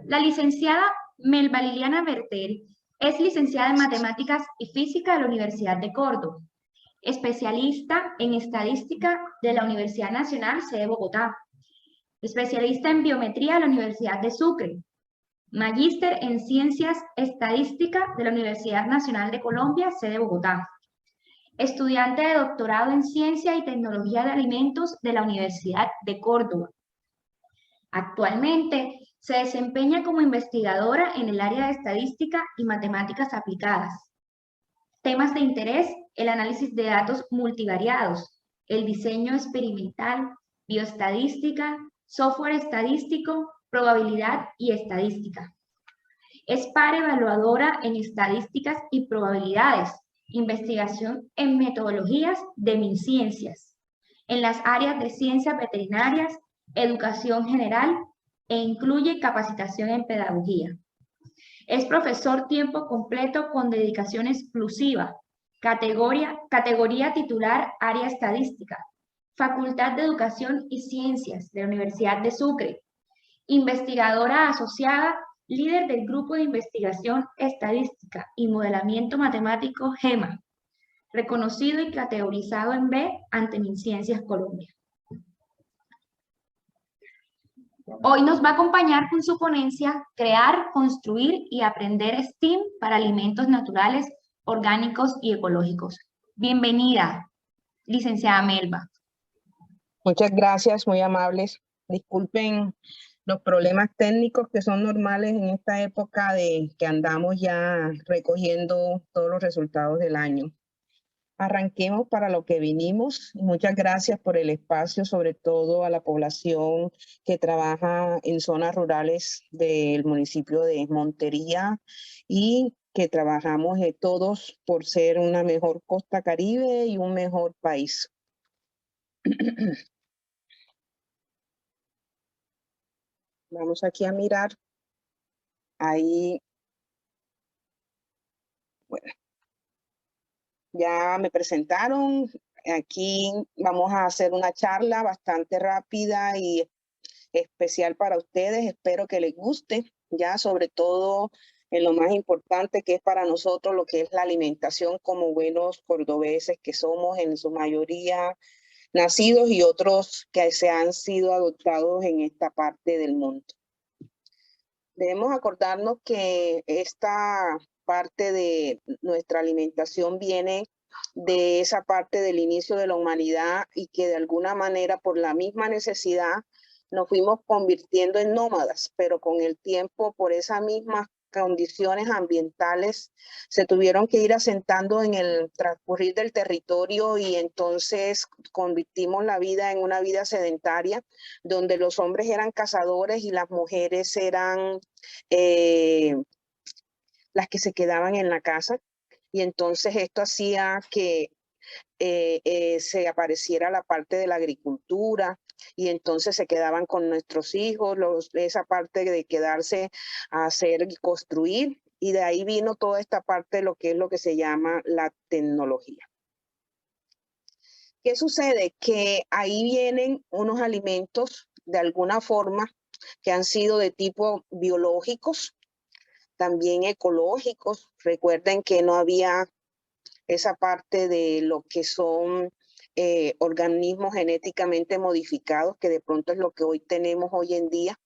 La licenciada Melba Liliana Bertel es licenciada en Matemáticas y Física de la Universidad de Córdoba, especialista en Estadística de la Universidad Nacional sede Bogotá, especialista en Biometría de la Universidad de Sucre, magíster en Ciencias Estadísticas de la Universidad Nacional de Colombia sede Bogotá, estudiante de doctorado en Ciencia y Tecnología de Alimentos de la Universidad de Córdoba. Actualmente se desempeña como investigadora en el área de estadística y matemáticas aplicadas. Temas de interés: el análisis de datos multivariados, el diseño experimental, bioestadística, software estadístico, probabilidad y estadística. Es par evaluadora en estadísticas y probabilidades, investigación en metodologías de MinCiencias, en las áreas de ciencias veterinarias, educación general e incluye capacitación en pedagogía. Es profesor tiempo completo con dedicación exclusiva, categoría titular área estadística, Facultad de Educación y Ciencias de la Universidad de Sucre, investigadora asociada, líder del Grupo de Investigación Estadística y Modelamiento Matemático GEMA, reconocido y categorizado en B ante MinCiencias Colombia. Hoy nos va a acompañar con su ponencia Crear, Construir y Aprender STEAM para Alimentos Naturales, Orgánicos y Ecológicos. Bienvenida, licenciada Melba. Muchas gracias, muy amables. Disculpen los problemas técnicos que son normales en esta época de que andamos ya recogiendo todos los resultados del año. Arranquemos para lo que vinimos. Muchas gracias por el espacio, sobre todo a la población que trabaja en zonas rurales del municipio de Montería y que trabajamos todos por ser una mejor costa caribe y un mejor país. Vamos aquí a mirar. Ahí, bueno, ya me presentaron. Aquí vamos a hacer una charla bastante rápida y especial para ustedes. Espero que les guste, ya sobre todo en lo más importante que es para nosotros lo que es la alimentación como buenos cordobeses que somos en su mayoría nacidos y otros que se han sido adoptados en esta parte del mundo. Debemos acordarnos que esta parte de nuestra alimentación viene de esa parte del inicio de la humanidad y que de alguna manera por la misma necesidad nos fuimos convirtiendo en nómadas, pero con el tiempo por esas mismas condiciones ambientales se tuvieron que ir asentando en el transcurrir del territorio y entonces convertimos la vida en una vida sedentaria donde los hombres eran cazadores y las mujeres eran las que se quedaban en la casa y entonces esto hacía que se apareciera la parte de la agricultura y entonces se quedaban con nuestros hijos, esa parte de quedarse a hacer y construir, y de ahí vino toda esta parte de lo que es lo que se llama la tecnología. ¿Qué sucede? Que ahí vienen unos alimentos de alguna forma que han sido de tipo biológicos, también ecológicos. Recuerden que no había esa parte de lo que son organismos genéticamente modificados, que de pronto es lo que hoy tenemos hoy en día,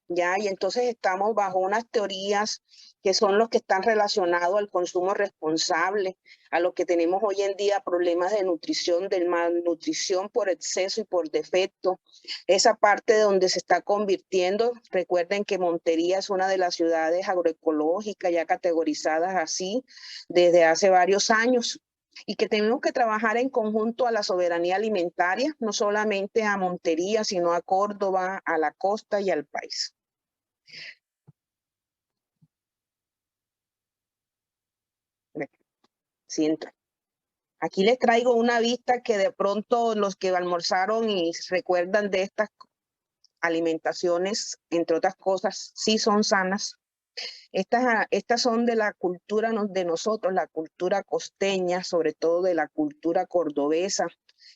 ¿ya? Y entonces estamos bajo unas teorías que son los que están relacionados al consumo responsable, a lo que tenemos hoy en día problemas de nutrición, de malnutrición por exceso y por defecto. Esa parte donde se está convirtiendo, recuerden que Montería es una de las ciudades agroecológicas ya categorizadas así desde hace varios años y que tenemos que trabajar en conjunto a la soberanía alimentaria, no solamente a Montería, sino a Córdoba, a la costa y al país. Siento. Aquí les traigo una vista que de pronto los que almorzaron y recuerdan de estas alimentaciones, entre otras cosas, sí son sanas. Estas son de la cultura de nosotros, la cultura costeña, sobre todo de la cultura cordobesa,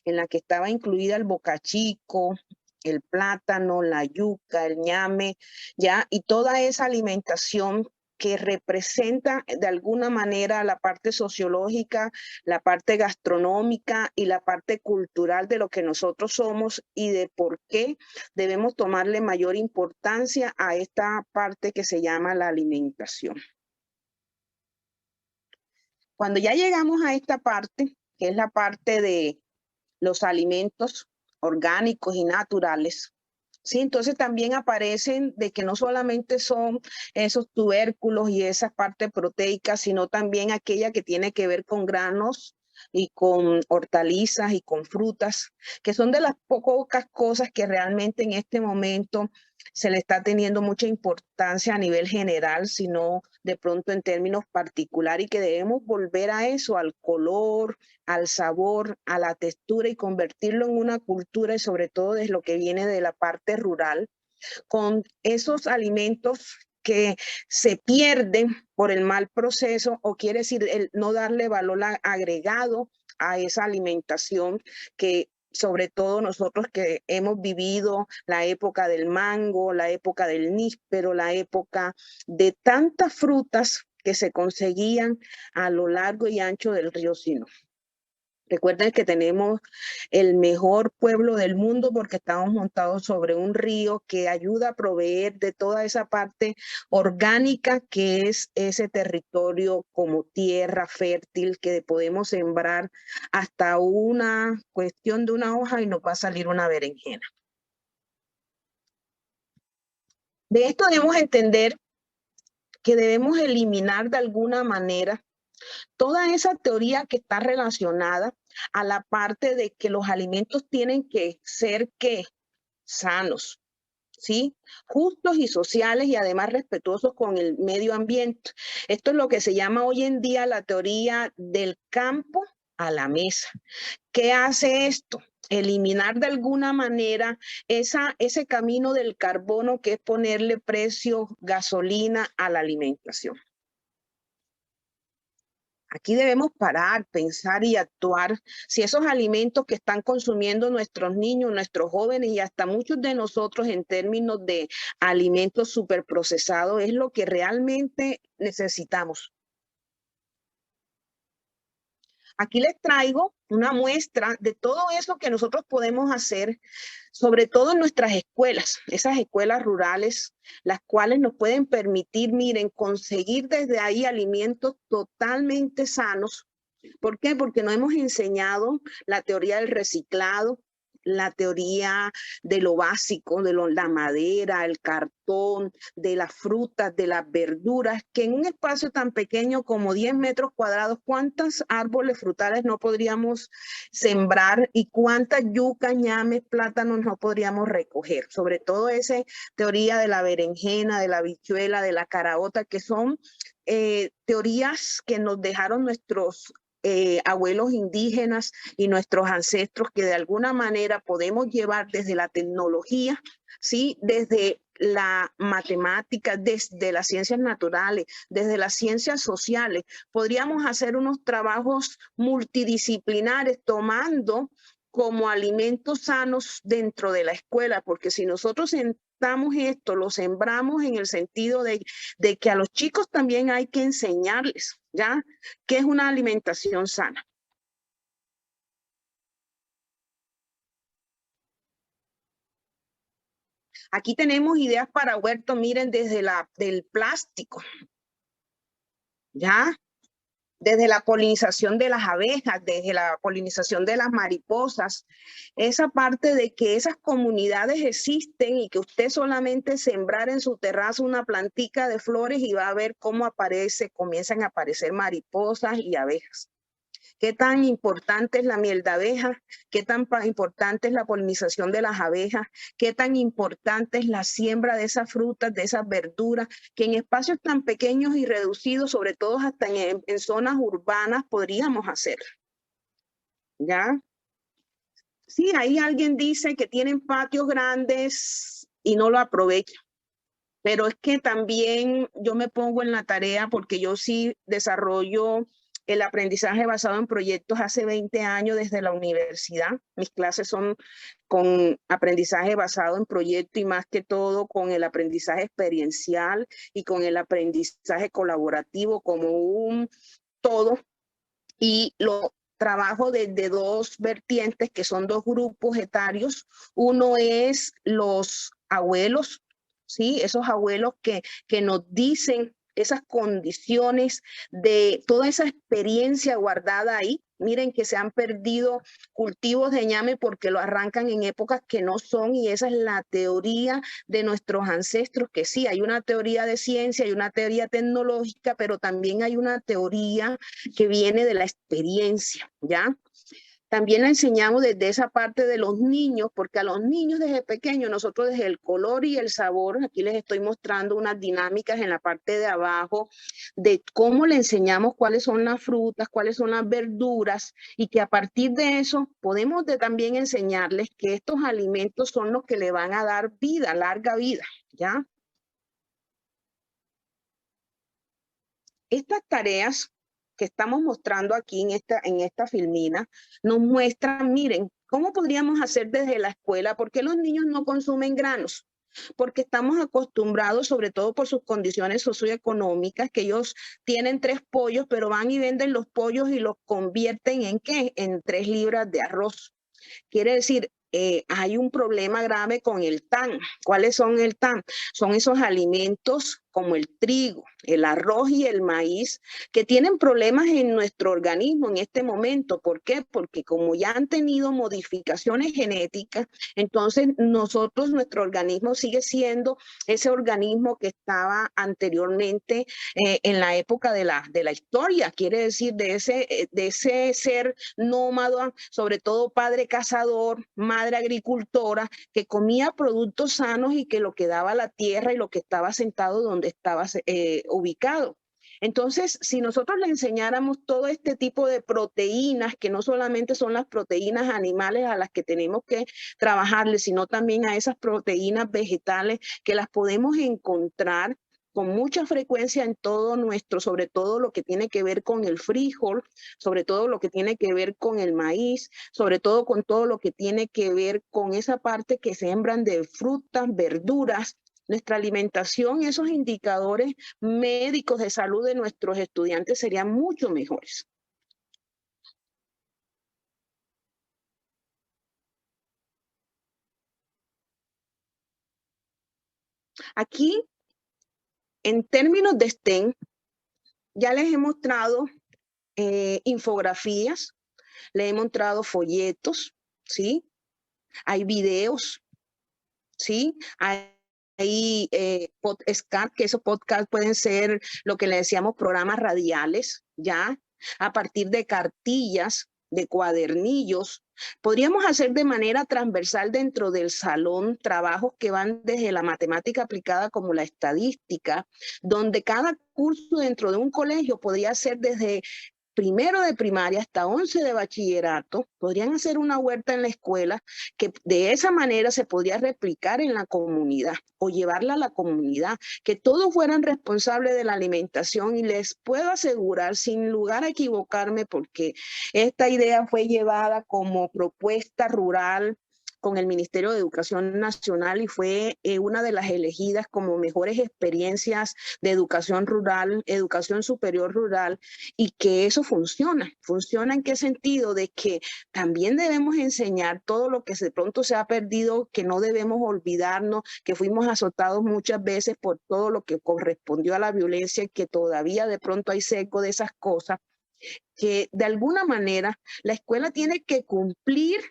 en la que estaba incluida el bocachico, el plátano, la yuca, el ñame, ¿ya? Y toda esa alimentación que representa de alguna manera la parte sociológica, la parte gastronómica y la parte cultural de lo que nosotros somos y de por qué debemos tomarle mayor importancia a esta parte que se llama la alimentación. Cuando ya llegamos a esta parte, que es la parte de los alimentos orgánicos y naturales, ¿sí? Entonces también aparecen de que no solamente son esos tubérculos y esas partes proteicas, sino también aquella que tiene que ver con granos y con hortalizas y con frutas, que son de las pocas cosas que realmente en este momento se le está teniendo mucha importancia a nivel general, sino de pronto en términos particulares, y que debemos volver a eso, al color, al sabor, a la textura y convertirlo en una cultura y sobre todo desde lo que viene de la parte rural, con esos alimentos que se pierden por el mal proceso o quiere decir el no darle valor agregado a esa alimentación que sobre todo nosotros que hemos vivido la época del mango, la época del níspero, la época de tantas frutas que se conseguían a lo largo y ancho del río Sinú. Recuerden que tenemos el mejor pueblo del mundo porque estamos montados sobre un río que ayuda a proveer de toda esa parte orgánica que es ese territorio como tierra fértil que podemos sembrar hasta una cuestión de una hoja y nos va a salir una berenjena. De esto debemos entender que debemos eliminar de alguna manera toda esa teoría que está relacionada a la parte de que los alimentos tienen que ser sanos, ¿sí? Justos y sociales y además respetuosos con el medio ambiente. Esto es lo que se llama hoy en día la teoría del campo a la mesa. ¿Qué hace esto? Eliminar de alguna manera ese camino del carbono que es ponerle precio gasolina a la alimentación. Aquí debemos parar, pensar y actuar si esos alimentos que están consumiendo nuestros niños, nuestros jóvenes y hasta muchos de nosotros en términos de alimentos superprocesados es lo que realmente necesitamos. Aquí les traigo una muestra de todo eso que nosotros podemos hacer, sobre todo en nuestras escuelas, esas escuelas rurales, las cuales nos pueden permitir, miren, conseguir desde ahí alimentos totalmente sanos. ¿Por qué? Porque no hemos enseñado la teoría del reciclado, la teoría de lo básico, de la madera, el cartón, de las frutas, de las verduras, que en un espacio tan pequeño como 10 metros cuadrados, ¿cuántos árboles frutales no podríamos sembrar y cuántas yucas, ñames, plátanos no podríamos recoger? Sobre todo esa teoría de la berenjena, de la habichuela, de la caraota, que son teorías que nos dejaron nuestros abuelos indígenas y nuestros ancestros que de alguna manera podemos llevar desde la tecnología, ¿sí? Desde la matemática, desde las ciencias naturales, desde las ciencias sociales. Podríamos hacer unos trabajos multidisciplinares tomando como alimentos sanos dentro de la escuela, porque si nosotros sentamos esto, lo sembramos en el sentido de que a los chicos también hay que enseñarles, ¿ya? ¿Qué es una alimentación sana? Aquí tenemos ideas para huertos, miren, desde del plástico, ¿ya? Desde la polinización de las abejas, desde la polinización de las mariposas, esa parte de que esas comunidades existen y que usted solamente sembrar en su terraza una plantica de flores y va a ver cómo comienzan a aparecer mariposas y abejas. ¿Qué tan importante es la miel de abeja? ¿Qué tan importante es la polinización de las abejas? ¿Qué tan importante es la siembra de esas frutas, de esas verduras, que en espacios tan pequeños y reducidos, sobre todo hasta en zonas urbanas, podríamos hacer? ¿Ya? Sí, ahí alguien dice que tienen patios grandes y no lo aprovechan. Pero es que también yo me pongo en la tarea porque yo sí desarrollo el aprendizaje basado en proyectos hace 20 años desde la universidad. Mis clases son con aprendizaje basado en proyecto y más que todo con el aprendizaje experiencial y con el aprendizaje colaborativo como un todo. Y lo trabajo desde dos vertientes que son dos grupos etarios. Uno es los abuelos, ¿sí? Esos abuelos que nos dicen esas condiciones de toda esa experiencia guardada ahí. Miren que se han perdido cultivos de ñame porque lo arrancan en épocas que no son, y esa es la teoría de nuestros ancestros, que sí, hay una teoría de ciencia, hay una teoría tecnológica, pero también hay una teoría que viene de la experiencia, ¿ya? También le enseñamos desde esa parte de los niños, porque a los niños desde pequeños, nosotros desde el color y el sabor, aquí les estoy mostrando unas dinámicas en la parte de abajo, de cómo le enseñamos cuáles son las frutas, cuáles son las verduras, y que a partir de eso podemos también enseñarles que estos alimentos son los que le van a dar vida, larga vida, ¿ya? Estas tareas que estamos mostrando aquí en esta filmina nos muestran, miren, cómo podríamos hacer desde la escuela, por qué los niños no consumen granos. Porque estamos acostumbrados, sobre todo por sus condiciones socioeconómicas, que ellos tienen 3 pollos, pero van y venden los pollos y los convierten en ¿qué? En 3 libras de arroz. Quiere decir, hay un problema grave con el TAN. ¿Cuáles son el TAN? Son esos alimentos como el trigo, el arroz y el maíz, que tienen problemas en nuestro organismo en este momento. ¿Por qué? Porque como ya han tenido modificaciones genéticas, entonces nuestro organismo sigue siendo ese organismo que estaba anteriormente en la época de la historia. Quiere decir, de ese ser nómada, sobre todo padre cazador, madre agricultora, que comía productos sanos y que lo que daba la tierra y lo que estaba sentado donde estaba ubicado. Entonces, si nosotros le enseñáramos todo este tipo de proteínas, que no solamente son las proteínas animales a las que tenemos que trabajarle, sino también a esas proteínas vegetales que las podemos encontrar con mucha frecuencia en todo nuestro, sobre todo lo que tiene que ver con el frijol, sobre todo lo que tiene que ver con el maíz, sobre todo con todo lo que tiene que ver con esa parte que sembran de frutas, verduras. Nuestra alimentación, esos indicadores médicos de salud de nuestros estudiantes serían mucho mejores. Aquí, en términos de STEM, ya les he mostrado infografías, les he mostrado folletos, ¿sí? Hay videos, ¿sí? Hay podcast, que esos podcasts pueden ser lo que le decíamos programas radiales, ¿ya? A partir de cartillas, de cuadernillos. Podríamos hacer de manera transversal dentro del salón trabajos que van desde la matemática aplicada como la estadística, donde cada curso dentro de un colegio podría ser desde primero de primaria hasta 11 de bachillerato. Podrían hacer una huerta en la escuela que de esa manera se podría replicar en la comunidad o llevarla a la comunidad, que todos fueran responsables de la alimentación, y les puedo asegurar, sin lugar a equivocarme, porque esta idea fue llevada como propuesta rural con el Ministerio de Educación Nacional y fue una de las elegidas como mejores experiencias de educación rural, educación superior rural, y que eso funciona. ¿Funciona en qué sentido? De que también debemos enseñar todo lo que de pronto se ha perdido, que no debemos olvidarnos, que fuimos azotados muchas veces por todo lo que correspondió a la violencia y que todavía de pronto hay seco de esas cosas, que de alguna manera la escuela tiene que cumplir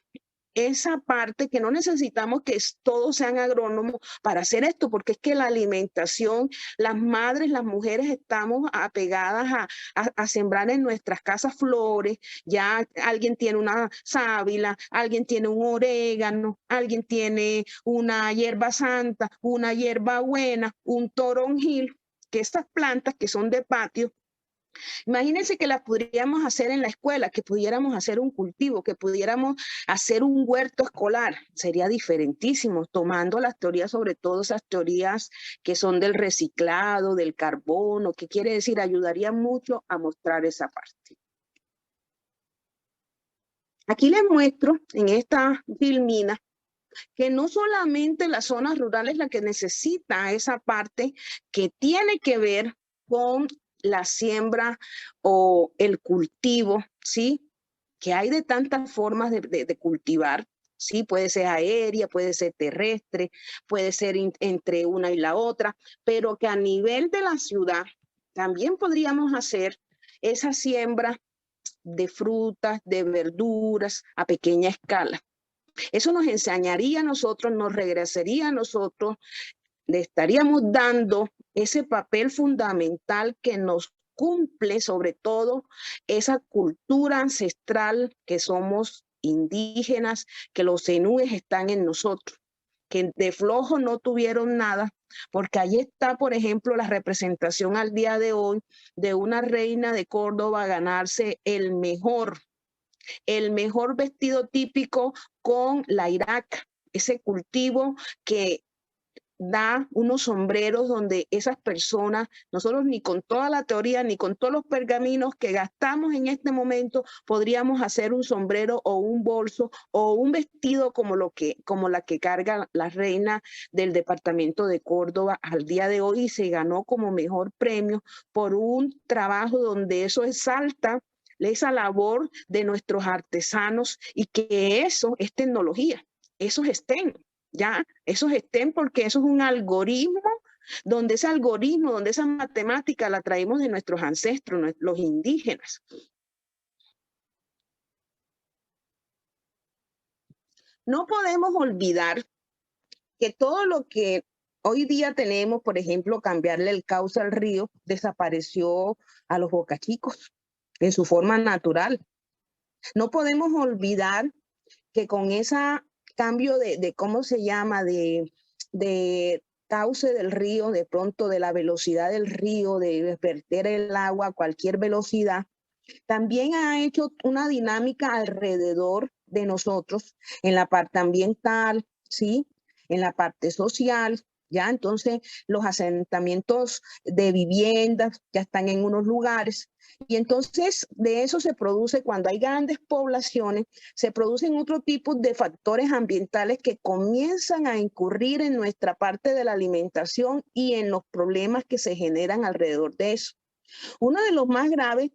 esa parte, que no necesitamos que todos sean agrónomos para hacer esto, porque es que la alimentación, las madres, las mujeres estamos apegadas a sembrar en nuestras casas flores. Ya alguien tiene una sábila, alguien tiene un orégano, alguien tiene una hierba santa, una hierba buena, un toronjil, que estas plantas que son de patio, imagínense que las podríamos hacer en la escuela, que pudiéramos hacer un cultivo, que pudiéramos hacer un huerto escolar. Sería diferentísimo, tomando las teorías, sobre todo esas teorías que son del reciclado, del carbono, que quiere decir, ayudaría mucho a mostrar esa parte. Aquí les muestro en esta filmina que no solamente la zona rural es la que necesita esa parte que tiene que ver con la siembra o el cultivo, ¿sí? Que hay de tantas formas de cultivar, ¿sí? Puede ser aérea, puede ser terrestre, puede ser entre una y la otra, pero que a nivel de la ciudad también podríamos hacer esa siembra de frutas, de verduras a pequeña escala. Eso nos enseñaría a nosotros, nos regresaría a nosotros, le estaríamos dando ese papel fundamental que nos cumple sobre todo esa cultura ancestral que somos indígenas, que los zenúes están en nosotros, que de flojo no tuvieron nada, porque ahí está, por ejemplo, la representación al día de hoy de una reina de Córdoba ganarse el mejor vestido típico con la iraca, ese cultivo que da unos sombreros donde esas personas, nosotros ni con toda la teoría, ni con todos los pergaminos que gastamos en este momento, podríamos hacer un sombrero o un bolso o un vestido como la que carga la reina del departamento de Córdoba al día de hoy, y se ganó como mejor premio por un trabajo donde eso exalta esa labor de nuestros artesanos, y que eso es tecnología, eso es STEM. Ya, esos estén, porque eso es un algoritmo, donde ese algoritmo, donde esa matemática la traemos de nuestros ancestros, los indígenas. No podemos olvidar que todo lo que hoy día tenemos, por ejemplo, cambiarle el cauce al río, desapareció a los bocachicos en su forma natural. No podemos olvidar que con ese cambio de ¿cómo se llama? De cauce del río, de pronto de la velocidad del río, de verter el agua a cualquier velocidad, también ha hecho una dinámica alrededor de nosotros en la parte ambiental, ¿sí? En la parte social, ¿ya? Entonces, los asentamientos de viviendas ya están en unos lugares. Y entonces, de eso se produce, cuando hay grandes poblaciones, se producen otro tipo de factores ambientales que comienzan a incurrir en nuestra parte de la alimentación y en los problemas que se generan alrededor de eso. Uno de los más graves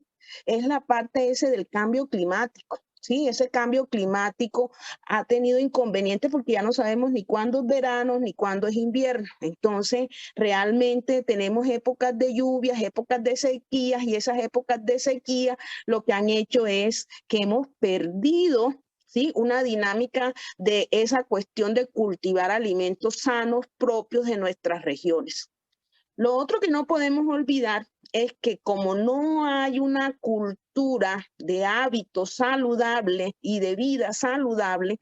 es la parte ese del cambio climático. Sí, ese cambio climático ha tenido inconvenientes porque ya no sabemos ni cuándo es verano ni cuándo es invierno. Entonces, realmente tenemos épocas de lluvias, épocas de sequías, y esas épocas de sequía lo que han hecho es que hemos perdido, ¿sí?, una dinámica de esa cuestión de cultivar alimentos sanos propios de nuestras regiones. Lo otro que no podemos olvidar es que como no hay una cultura de hábitos saludables y de vida saludable,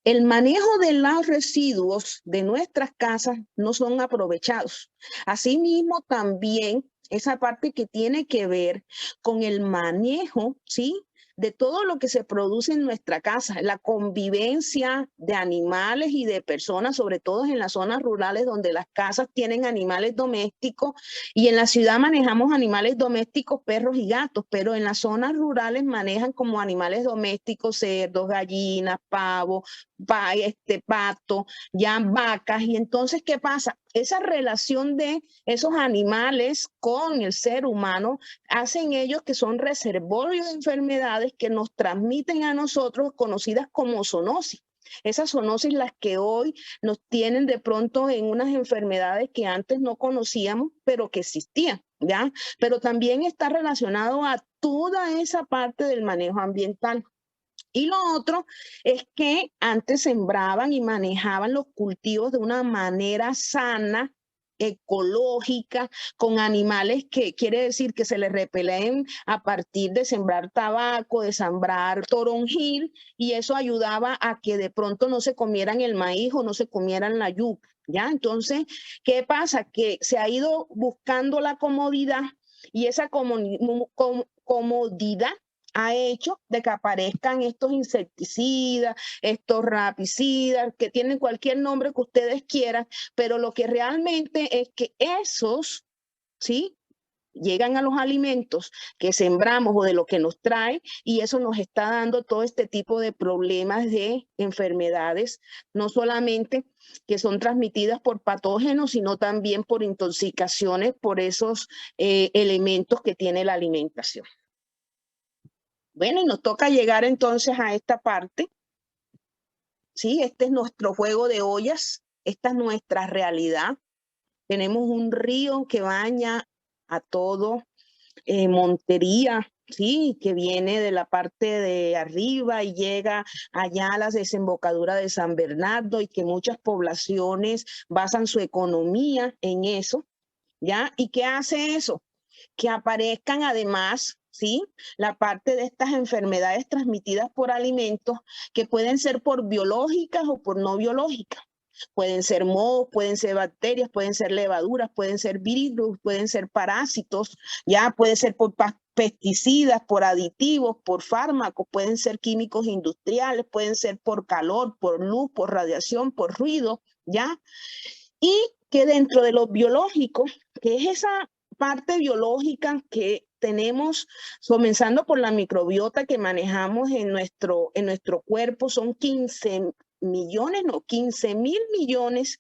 el manejo de los residuos de nuestras casas no son aprovechados. Asimismo, también esa parte que tiene que ver con el manejo, ¿sí?, de todo lo que se produce en nuestra casa, la convivencia de animales y de personas, sobre todo en las zonas rurales donde las casas tienen animales domésticos, y en la ciudad manejamos animales domésticos, perros y gatos, pero en las zonas rurales manejan como animales domésticos cerdos, gallinas, pavos, pato, ya vacas. Y entonces, ¿qué pasa? Esa relación de esos animales con el ser humano hacen ellos que son reservorios de enfermedades que nos transmiten a nosotros, conocidas como zoonosis. Esas zoonosis las que hoy nos tienen de pronto en unas enfermedades que antes no conocíamos, pero que existían, ¿ya? Pero también está relacionado a toda esa parte del manejo ambiental. Y lo otro es que antes sembraban y manejaban los cultivos de una manera sana, ecológica, con animales que quiere decir que se les repelen a partir de sembrar tabaco, de sembrar toronjil, y eso ayudaba a que de pronto no se comieran el maíz o no se comieran la yuca, ¿ya? Entonces, ¿qué pasa? Que se ha ido buscando la comodidad, y esa comodidad ha hecho de que aparezcan estos insecticidas, estos rapicidas, que tienen cualquier nombre que ustedes quieran, pero lo que realmente es que esos, ¿sí?, llegan a los alimentos que sembramos o de lo que nos trae, y eso nos está dando todo este tipo de problemas de enfermedades, no solamente que son transmitidas por patógenos, sino también por intoxicaciones por esos elementos que tiene la alimentación. Bueno, y nos toca llegar entonces a esta parte. Sí, este es nuestro juego de ollas, esta es nuestra realidad. Tenemos un río que baña a todo Montería, sí, que viene de la parte de arriba y llega allá a la desembocadura de San Bernardo, y que muchas poblaciones basan su economía en eso, ¿ya? ¿Y qué hace eso? Que aparezcan además, ¿sí?, la parte de estas enfermedades transmitidas por alimentos, que pueden ser por biológicas o por no biológicas. Pueden ser mohos, pueden ser bacterias, pueden ser levaduras, pueden ser virus, pueden ser parásitos, ya puede ser por pesticidas, por aditivos, por fármacos, pueden ser químicos industriales, pueden ser por calor, por luz, por radiación, por ruido, ¿ya? Y que dentro de lo biológico, que es esa parte biológica que tenemos, comenzando por la microbiota que manejamos en nuestro cuerpo, son 15 millones, no, 15.000 millones,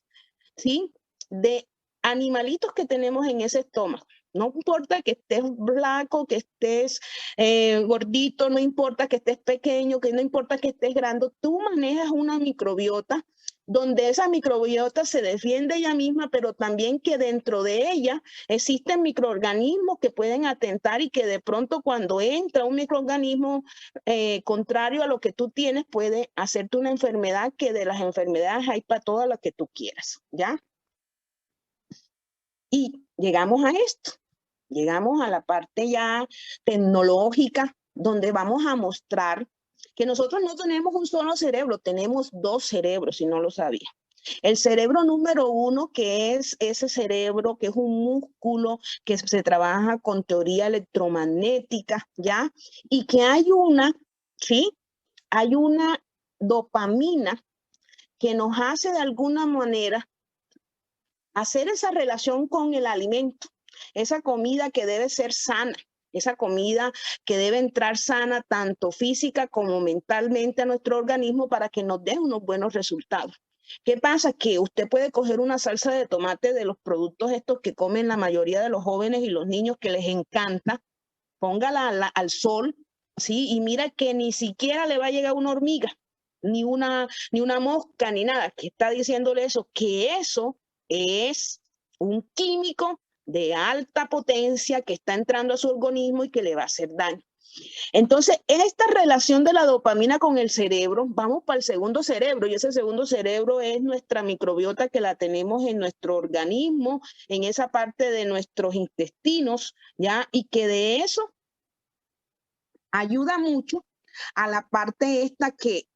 ¿sí?, de animalitos que tenemos en ese estómago. No importa que estés blanco, que estés gordito, no importa que estés pequeño, que no importa que estés grande, tú manejas una microbiota donde esa microbiota se defiende ella misma, pero también que dentro de ella existen microorganismos que pueden atentar, y que de pronto cuando entra un microorganismo contrario a lo que tú tienes, puede hacerte una enfermedad, que de las enfermedades hay para todas las que tú quieras, ¿ya? Y llegamos a esto, llegamos a la parte ya tecnológica, donde vamos a mostrar que nosotros no tenemos un solo cerebro, tenemos dos cerebros, si no lo sabía. El cerebro número uno, que es ese cerebro que es un músculo que se trabaja con teoría electromagnética, ¿ya? Y que hay una, ¿sí?, hay una dopamina que nos hace de alguna manera hacer esa relación con el alimento, esa comida que debe ser sana, esa comida que debe entrar sana tanto física como mentalmente a nuestro organismo, para que nos dé unos buenos resultados. ¿Qué pasa? Que usted puede coger una salsa de tomate de los productos estos que comen la mayoría de los jóvenes y los niños, que les encanta, póngala al sol, ¿sí?, y mira que ni siquiera le va a llegar una hormiga, ni una mosca, ni nada. ¿Qué está diciéndole eso? Que eso es un químico de alta potencia que está entrando a su organismo y que le va a hacer daño. Entonces, esta relación de la dopamina con el cerebro, vamos para el segundo cerebro, y ese segundo cerebro es nuestra microbiota, que la tenemos en nuestro organismo, en esa parte de nuestros intestinos, ¿ya? Y que de eso ayuda mucho a la parte esta que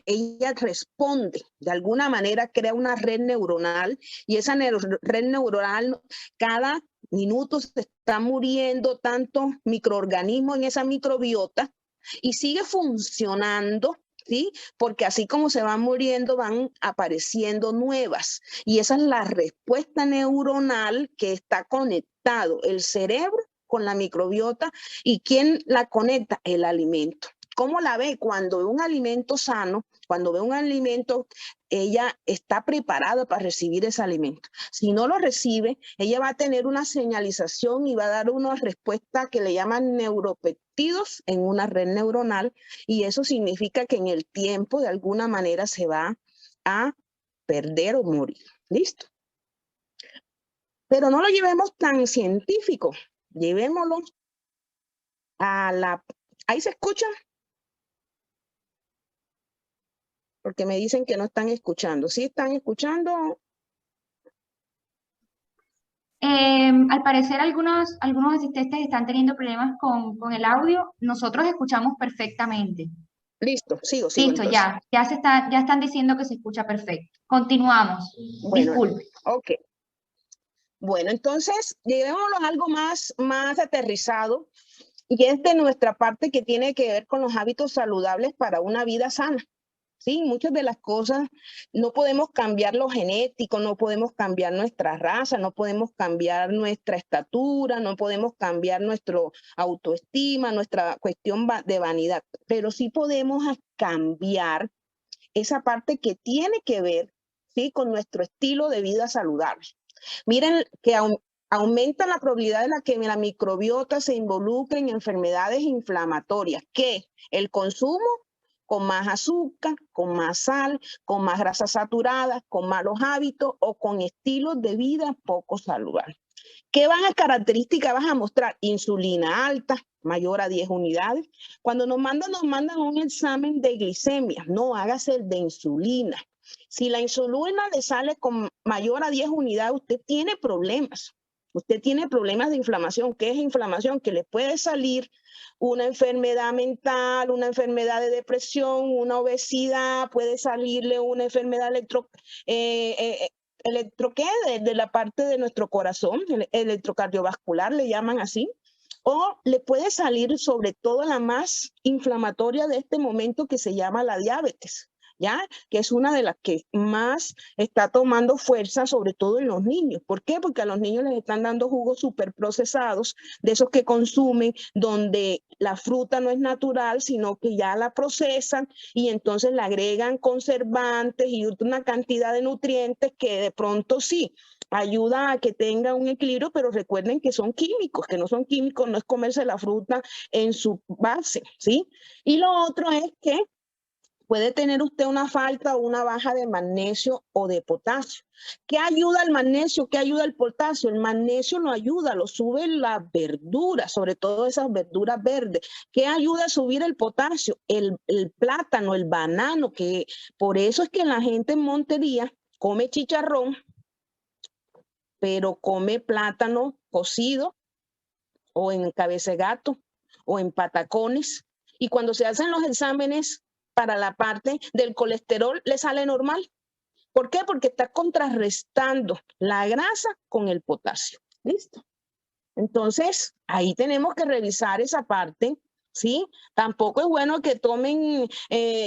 ella responde, de alguna manera crea una red neuronal, y esa red neuronal, cada minuto se está muriendo tantos microorganismos en esa microbiota, y sigue funcionando, ¿sí?, porque así como se van muriendo, van apareciendo nuevas, y esa es la respuesta neuronal que está conectado el cerebro con la microbiota. ¿Y quién la conecta? El alimento. ¿Cómo la ve? Cuando ve un alimento sano, cuando ve un alimento, ella está preparada para recibir ese alimento. Si no lo recibe, ella va a tener una señalización y va a dar una respuesta que le llaman neuropéptidos en una red neuronal, y eso significa que en el tiempo de alguna manera se va a perder o morir. ¿Listo? Pero no lo llevemos tan científico, llevémoslo a la... ¿Ahí se escucha? Porque me dicen que no están escuchando. ¿Sí están escuchando? Al parecer algunos asistentes están teniendo problemas con el audio. Nosotros escuchamos perfectamente. Listo, sigo Listo, entonces. ya están diciendo que se escucha perfecto. Continuamos. Bueno, Disculpe. ok. Bueno, entonces llevémoslo a algo más aterrizado, y es de nuestra parte, que tiene que ver con los hábitos saludables para una vida sana. Sí, muchas de las cosas no podemos cambiar lo genético, no podemos cambiar nuestra raza, no podemos cambiar nuestra estatura, no podemos cambiar nuestra autoestima, nuestra cuestión de vanidad, pero sí podemos cambiar esa parte que tiene que ver, ¿sí?, con nuestro estilo de vida saludable. Miren que aumenta la probabilidad de que la microbiota se involucre en enfermedades inflamatorias, que el consumo con más azúcar, con más sal, con más grasas saturadas, con malos hábitos o con estilos de vida poco saludables. ¿Qué características vas a mostrar? Insulina alta, mayor a 10 unidades. Cuando nos mandan un examen de glicemia, no, hágase el de insulina. Si la insulina le sale con mayor a 10 unidades, usted tiene problemas. Usted tiene problemas de inflamación. ¿Qué es inflamación? Que le puede salir una enfermedad mental, una enfermedad de depresión, una obesidad, puede salirle una enfermedad de la parte de nuestro corazón, electrocardiovascular, le llaman así, o le puede salir sobre todo la más inflamatoria de este momento que se llama la diabetes, ¿ya? Que es una de las que más está tomando fuerza, sobre todo en los niños. ¿Por qué? Porque a los niños les están dando jugos súper procesados, de esos que consumen, donde la fruta no es natural, sino que ya la procesan y entonces le agregan conservantes y una cantidad de nutrientes que de pronto sí ayuda a que tenga un equilibrio, pero recuerden que son químicos, que no son químicos, no es comerse la fruta en su base, ¿sí? Y lo otro es que puede tener usted una falta o una baja de magnesio o de potasio. ¿Qué ayuda el magnesio? ¿Qué ayuda el potasio? El magnesio lo ayuda, lo sube las verduras, sobre todo esas verduras verdes. ¿Qué ayuda a subir el potasio? El plátano, el banano, que por eso es que la gente en Montería come chicharrón, pero come plátano cocido o en cabeza de gato o en patacones. Y cuando se hacen los exámenes para la parte del colesterol, le sale normal. ¿Por qué? Porque está contrarrestando la grasa con el potasio. ¿Listo? Entonces, ahí tenemos que revisar esa parte, ¿sí? Tampoco es bueno que tomen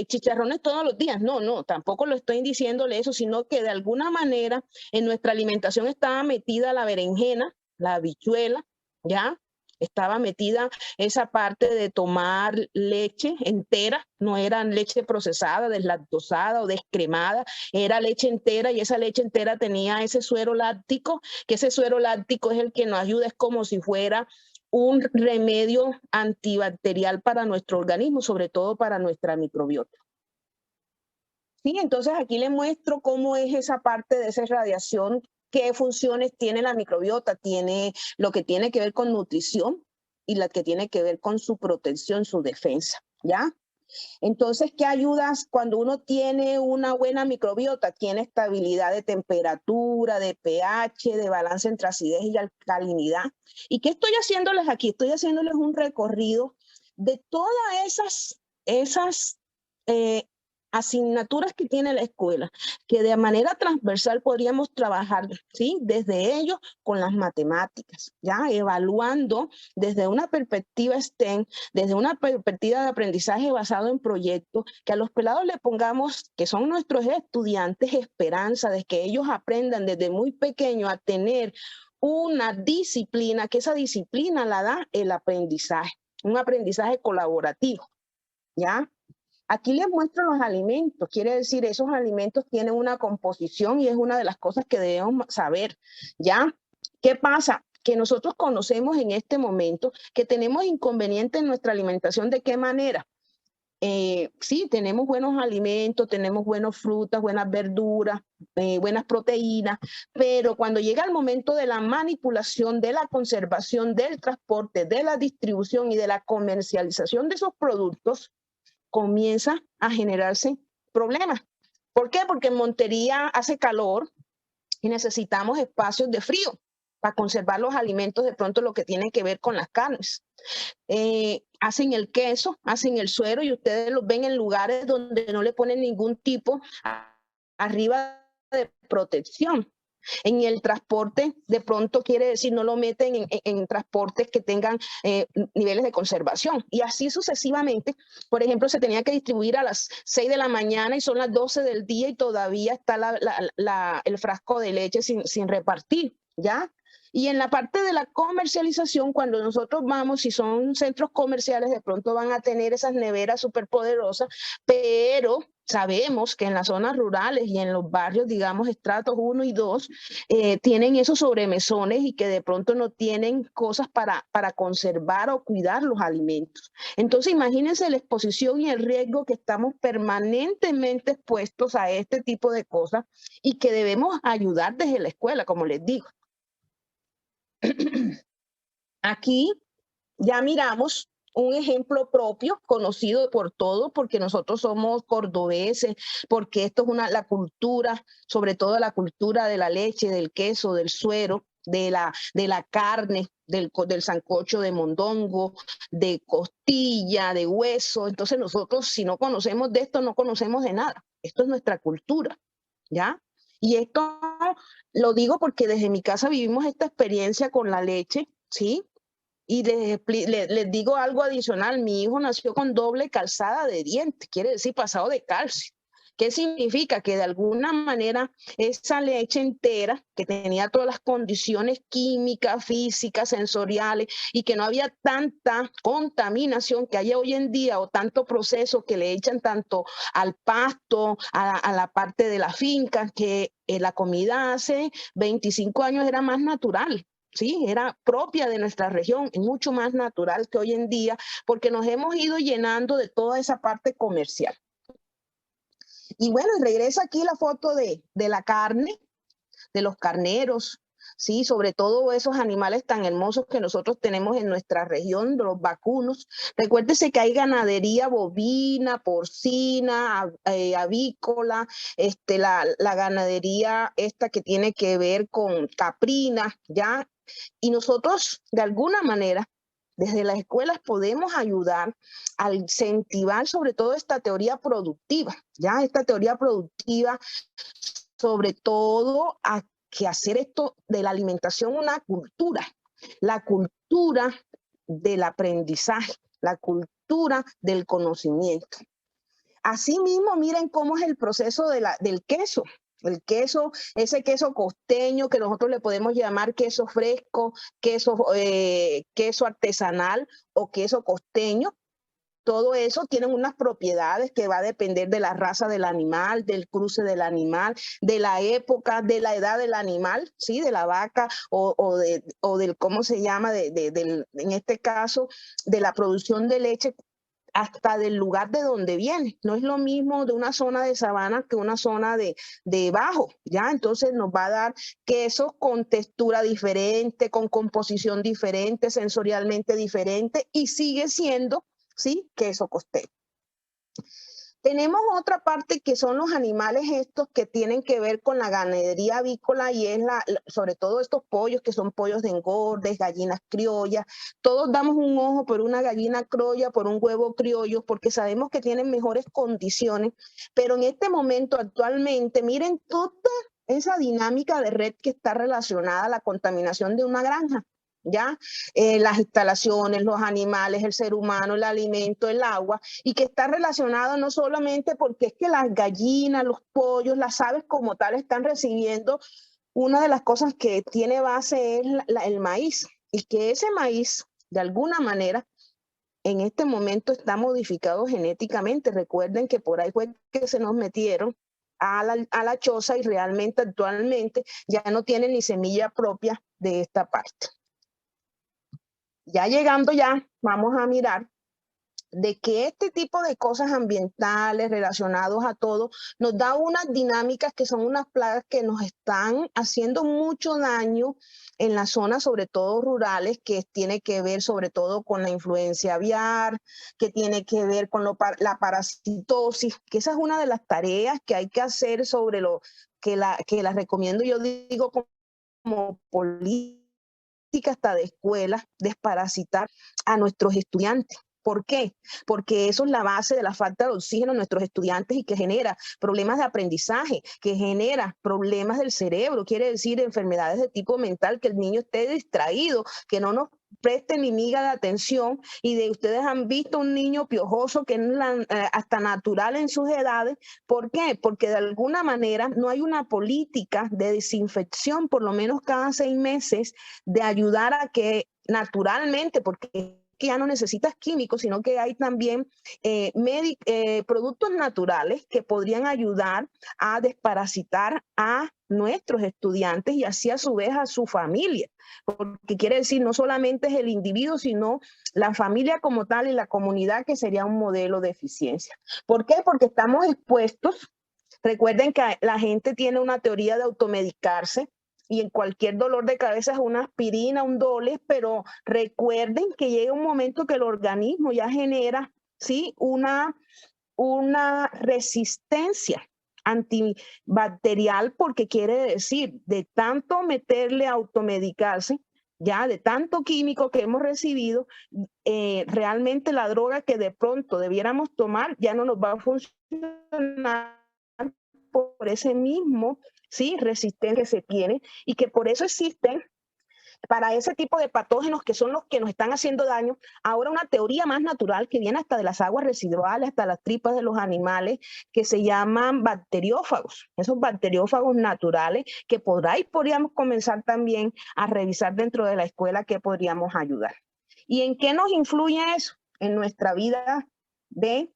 chicharrones todos los días. No, no, tampoco lo estoy diciéndole eso, sino que de alguna manera en nuestra alimentación estaba metida la berenjena, la habichuela, ¿ya? Estaba metida esa parte de tomar leche entera, no era leche procesada, deslactosada o descremada, era leche entera y esa leche entera tenía ese suero láctico, que ese suero láctico es el que nos ayuda, es como si fuera un remedio antibacterial para nuestro organismo, sobre todo para nuestra microbiota. Sí, entonces aquí les muestro cómo es esa parte de esa radiación, qué funciones tiene la microbiota, tiene lo que tiene que ver con nutrición y la que tiene que ver con su protección, su defensa, ¿ya? Entonces, ¿qué ayudas cuando uno tiene una buena microbiota? Tiene estabilidad de temperatura, de pH, de balance entre acidez y alcalinidad. ¿Y qué estoy haciéndoles aquí? Estoy haciéndoles un recorrido de todas esas asignaturas que tiene la escuela, que de manera transversal podríamos trabajar, ¿sí? Desde ellos con las matemáticas, ya evaluando desde una perspectiva STEM, desde una perspectiva de aprendizaje basado en proyectos, que a los pelados le pongamos, que son nuestros estudiantes, esperanza de que ellos aprendan desde muy pequeños a tener una disciplina, que esa disciplina la da el aprendizaje, un aprendizaje colaborativo, ¿ya? Aquí les muestro los alimentos, quiere decir, esos alimentos tienen una composición y es una de las cosas que debemos saber, ¿ya? ¿Qué pasa? Que nosotros conocemos en este momento que tenemos inconvenientes en nuestra alimentación. ¿De qué manera? Sí, tenemos buenos alimentos, tenemos buenas frutas, buenas verduras, buenas proteínas, pero cuando llega el momento de la manipulación, de la conservación, del transporte, de la distribución y de la comercialización de esos productos, comienza a generarse problemas. ¿Por qué? Porque en Montería hace calor y necesitamos espacios de frío para conservar los alimentos, de pronto lo que tiene que ver con las carnes. Hacen el queso, hacen el suero y ustedes los ven en lugares donde no le ponen ningún tipo arriba de protección. En el transporte, de pronto quiere decir no lo meten en transportes que tengan niveles de conservación. Y así sucesivamente. Por ejemplo, se tenía que distribuir a las 6 de la mañana y son las 12 del día y todavía está el frasco de leche sin repartir, ¿ya? Y en la parte de la comercialización, cuando nosotros vamos, si son centros comerciales, de pronto van a tener esas neveras superpoderosas, pero sabemos que en las zonas rurales y en los barrios, digamos, estratos 1 y 2, tienen esos sobremesones y que de pronto no tienen cosas para conservar o cuidar los alimentos. Entonces, imagínense la exposición y el riesgo que estamos permanentemente expuestos a este tipo de cosas y que debemos ayudar desde la escuela, como les digo. Aquí ya miramos un ejemplo propio, conocido por todos, porque nosotros somos cordobeses, porque esto es la cultura, sobre todo la cultura de la leche, del queso, del suero, de la carne, del sancocho de mondongo, de costilla, de hueso. Entonces nosotros, si no conocemos de esto, no conocemos de nada. Esto es nuestra cultura, ¿ya? Y esto lo digo porque desde mi casa vivimos esta experiencia con la leche, ¿sí? Y les digo algo adicional, mi hijo nació con doble calzada de dientes, quiere decir pasado de calcio. ¿Qué significa? Que de alguna manera esa leche entera, que tenía todas las condiciones químicas, físicas, sensoriales, y que no había tanta contaminación que hay hoy en día o tanto proceso que le echan tanto al pasto, a la parte de la finca, que la comida hace 25 años era más natural. Sí, era propia de nuestra región, mucho más natural que hoy en día, porque nos hemos ido llenando de toda esa parte comercial. Y bueno, regresa aquí la foto de la carne, de los carneros, sí, sobre todo esos animales tan hermosos que nosotros tenemos en nuestra región, de los vacunos. Recuérdese que hay ganadería bovina, porcina, avícola, la ganadería esta que tiene que ver con caprina, ¿ya? Y nosotros, de alguna manera, desde las escuelas podemos ayudar a incentivar sobre todo esta teoría productiva, ¿ya? Esta teoría productiva, sobre todo a que hacer esto de la alimentación una cultura, la cultura del aprendizaje, la cultura del conocimiento. Asimismo, miren cómo es el proceso del queso. El queso, ese queso costeño que nosotros le podemos llamar queso fresco, queso artesanal o queso costeño. Todo eso tiene unas propiedades que va a depender de la raza del animal, del cruce del animal, de la época, de la edad del animal, ¿sí? De la vaca o del, ¿cómo se llama? En este caso, de la producción de leche, hasta del lugar de donde viene. No es lo mismo de una zona de sabana que una zona de bajo, ¿ya? Entonces nos va a dar quesos con textura diferente, con composición diferente, sensorialmente diferente, y sigue siendo, ¿sí? Queso costeño. Tenemos otra parte que son los animales estos que tienen que ver con la ganadería avícola y es sobre todo estos pollos que son pollos de engorde, gallinas criollas. Todos damos un ojo por una gallina criolla, por un huevo criollo, porque sabemos que tienen mejores condiciones, pero en este momento actualmente, miren toda esa dinámica de red que está relacionada a la contaminación de una granja. ¿Ya? Las instalaciones, los animales, el ser humano, el alimento, el agua, y que está relacionado no solamente porque es que las gallinas, los pollos, las aves como tal están recibiendo, una de las cosas que tiene base es el maíz, y que ese maíz, de alguna manera, en este momento está modificado genéticamente. Recuerden que por ahí fue que se nos metieron a la choza y realmente actualmente ya no tienen ni semilla propia de esta parte. Ya llegando vamos a mirar de que este tipo de cosas ambientales relacionados a todo nos da unas dinámicas que son unas plagas que nos están haciendo mucho daño en las zonas, sobre todo rurales, que tiene que ver sobre todo con la influencia aviar, que tiene que ver con la parasitosis, que esa es una de las tareas que hay que hacer sobre lo que las recomiendo, yo digo como política hasta de escuelas, desparasitar a nuestros estudiantes. ¿Por qué? Porque eso es la base de la falta de oxígeno en nuestros estudiantes y que genera problemas de aprendizaje, que genera problemas del cerebro, quiere decir enfermedades de tipo mental, que el niño esté distraído, que no nos presten ni miga de atención. Y de ustedes han visto un niño piojoso que es hasta natural en sus edades. ¿Por qué? Porque de alguna manera no hay una política de desinfección, por lo menos cada 6 meses, de ayudar a que naturalmente, porque que ya no necesitas químicos, sino que hay también productos naturales que podrían ayudar a desparasitar a nuestros estudiantes y así a su vez a su familia, porque quiere decir no solamente es el individuo, sino la familia como tal y la comunidad, que sería un modelo de eficiencia. ¿Por qué? Porque estamos expuestos. Recuerden que la gente tiene una teoría de automedicarse, y en cualquier dolor de cabeza es una aspirina, un Dolex, pero recuerden que llega un momento que el organismo ya genera, ¿sí?, una resistencia antibacterial, porque quiere decir, de tanto meterle a automedicarse, ya de tanto químico que hemos recibido, realmente la droga que de pronto debiéramos tomar ya no nos va a funcionar por ese mismo, ¿sí?, resistencia que se tiene, y que por eso existen para ese tipo de patógenos que son los que nos están haciendo daño, ahora una teoría más natural que viene hasta de las aguas residuales, hasta las tripas de los animales, que se llaman bacteriófagos, esos bacteriófagos naturales que por ahí podríamos comenzar también a revisar dentro de la escuela que podríamos ayudar. ¿Y en qué nos influye eso? En nuestra vida de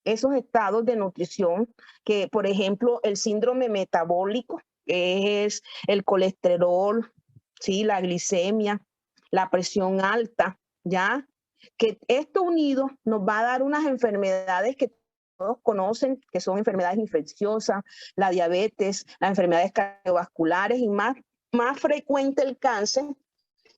esos estados de nutrición, que por ejemplo el síndrome metabólico, que es el colesterol, ¿sí?, la glicemia, la presión alta, ¿ya? Que esto unido nos va a dar unas enfermedades que todos conocen, que son enfermedades infecciosas, la diabetes, las enfermedades cardiovasculares y más frecuente el cáncer.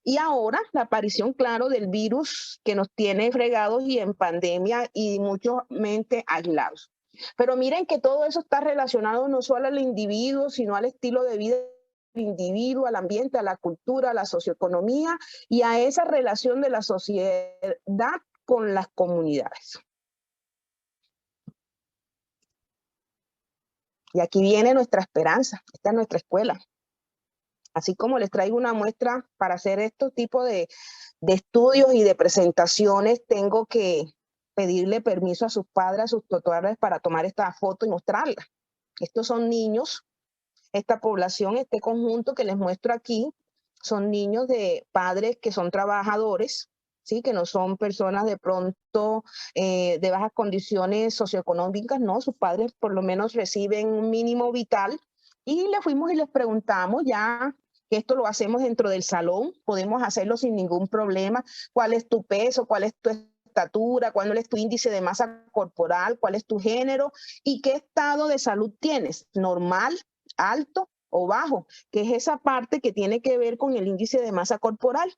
Y ahora la aparición, claro, del virus que nos tiene fregados y en pandemia y muchamente aislados. Pero miren que todo eso está relacionado no solo al individuo, sino al estilo de vida del individuo, al ambiente, a la cultura, a la socioeconomía y a esa relación de la sociedad con las comunidades. Y aquí viene nuestra esperanza, esta es nuestra escuela. Así como les traigo una muestra para hacer estos tipos de estudios y de presentaciones, tengo que pedirle permiso a sus padres, a sus tutores para tomar esta foto y mostrarla. Estos son niños, esta población, este conjunto que les muestro aquí, son niños de padres que son trabajadores, ¿sí?, que no son personas de pronto de bajas condiciones socioeconómicas, no, sus padres por lo menos reciben un mínimo vital. Y le fuimos y les preguntamos, ya que esto lo hacemos dentro del salón, podemos hacerlo sin ningún problema, cuál es tu peso, cuál es tu estatura, cuál es tu índice de masa corporal, cuál es tu género y qué estado de salud tienes, normal, alto o bajo, que es esa parte que tiene que ver con el índice de masa corporal.